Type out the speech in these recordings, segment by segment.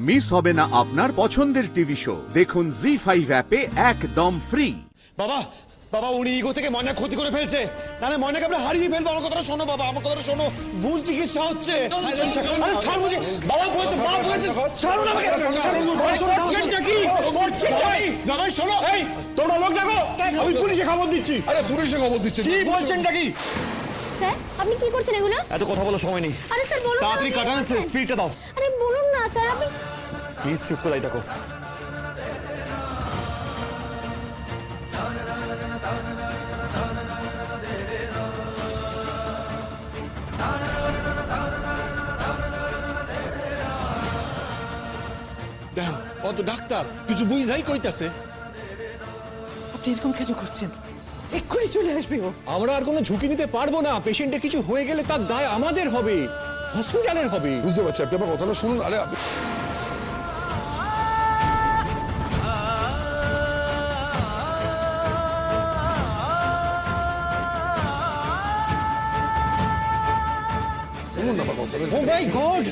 Miss হবে না আপনার পছন্দের টিভি শো। দেখুন জি5 অ্যাপে একদম ফ্রি। বাবা বাবা উনি ইগো থেকে ময়না ক্ষতি করে ফেলছে, নাহলে ময়নাকে আমরা হারিয়ে ফেলবো। আমার কথাটা শোনো বাবা, আমার কথাটা শোনো। ভুল চিকিৎসা হচ্ছে। আরে ছাড় বুঝি, বাবা বলছে, বাবা বলছে ছাড়ুন আমাকে। জামাই শোনো, এই তোমরা লোক ডাকো, আমি পুলিশে খবর দিচ্ছি। আরে পুলিশে খবর দিচ্ছে কি বলছেন নাকি? স্যার আপনি কি করছেন এগুলো? এত কথা বলার সময় নেই, আরে স্যার বলুন না, তাড়াতাড়ি আপনি কি কাটান করছেন? স্পিডটা দাও। আরে বলুন না স্যার, আপনি প্লিজ চুপ করে থাকো। দেখেন অত ডাক্তার কিছু বুঝাই কইতাছে। আপনি এরকম কেন করছেন? এক্ষুনি চলে আসবে ও। আমরা আর কোনো ঝুঁকি নিতে পারবো না। পেশেন্টের কিছু হয়ে গেলে তার দায় আমাদের হবে, হসপিটালের হবে। বুঝতে পারছি, আপনি আমার কথাটা শুনুন। আরে শুনুন না আমার কথাটা। ও মাই গড,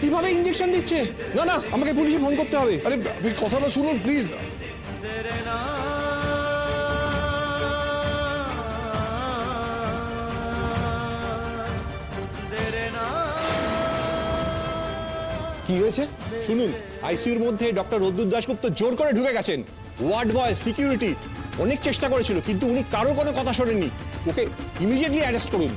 কিভাবে ইনজেকশন দিচ্ছে? না না, আমাকে পুলিশে ফোন করতে হবে। আরে আপনি কথাটা শুনুন প্লিজ। কি হয়েছে? শুনুন, আইসিইউর মধ্যে ডক্টর রদ্দুর দাশগুপ্ত জোর করে ঢুকে গেছেন। ওয়ার্ড বয়, সিকিউরিটি অনেক চেষ্টা করেছিল, কিন্তু উনি কারো কোনো কথা শোনেননি। ওকে ইমিডিয়েটলি অ্যারেস্ট করুন।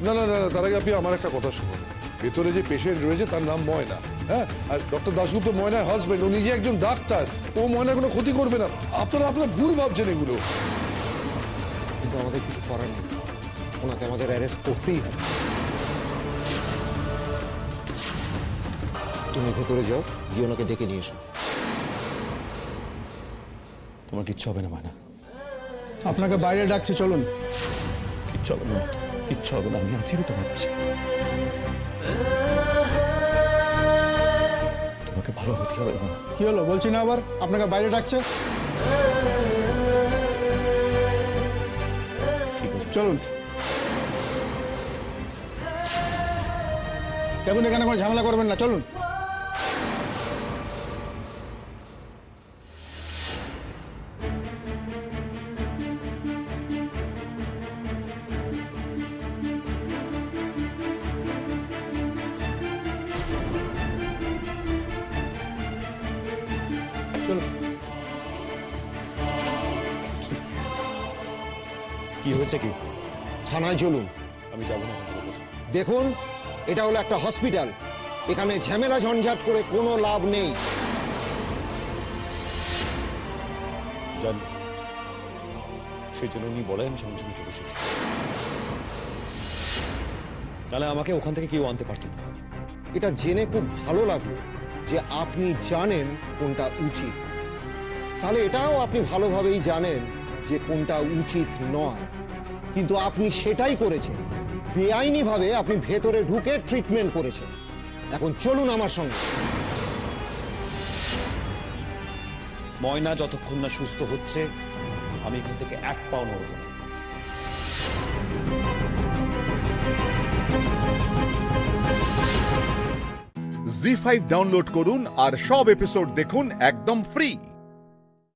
না না না না, তার আগে আপনি আমার একটা কথা শুনুন। ভেতরে যে পেশেন্ট রয়েছে তার নাম ময়না, হ্যাঁ, আর ডক্টর দাশগুপ্ত ময়নার হাজবেন্ড। ও নিজে একজন ডাক্তার, ও ময়নার কোনো ক্ষতি করবে না। আপনারা আপনার ভুল ভাবছেন এগুলো। কিন্তু আমাদের কিছু করার নেই, ওনাকে আমাদের অ্যারেস্ট করতেই হবে। তুমি ভেতরে যাও, গিয়ে ওনাকে ডেকে নিয়ে এসো। তোমার কিচ্ছু হবে না ময়না, আপনাকে বাইরে ডাকছি, চলুন। কিচ্ছু হবে না, কিচ্ছু হবে না, আমি আছি তো তোমার পাশে। তোমাকে ভালো হতে হবে না। কি হলো বলছি না, আবার আপনাকে বাইরে ডাকছে। ঠিক আছে চলুন। দেখুন এখানে কোনো ঝামেলা করবেন না, চলুন। কি হয়েছে কি? থানায় চলুন। আমি যাবো না এখান থেকে কোথাও। দেখুন, এটা হলো একটা হসপিটাল, এখানে ঝামেলা ঝঞ্ঝাট করে কোনো লাভ নেই। জানি, সেই জন্য উনি বলেন সঙ্গে সঙ্গে চলে এসেছে, তাহলে আমাকে ওখান থেকে কেউ আনতে পারতো না। এটা জেনে খুব ভালো লাগলো যে আপনি জানেন কোনটা উচিত। তাহলে এটাও আপনি ভালোভাবেই জানেন যে কোনটা উচিত নয়, কিন্তু আপনি সেটাই করেছেন। বেআইনিভাবে আপনি ভেতরে ঢুকে ট্রিটমেন্ট করেছেন। এখন চলুন আমার সঙ্গে। ময়না যতক্ষণ না সুস্থ হচ্ছে আমি এখান থেকে এক পাও নড়ব না। জি5 ডাউনলোড করুন আর সব এপিসোড দেখুন একদম ফ্রি।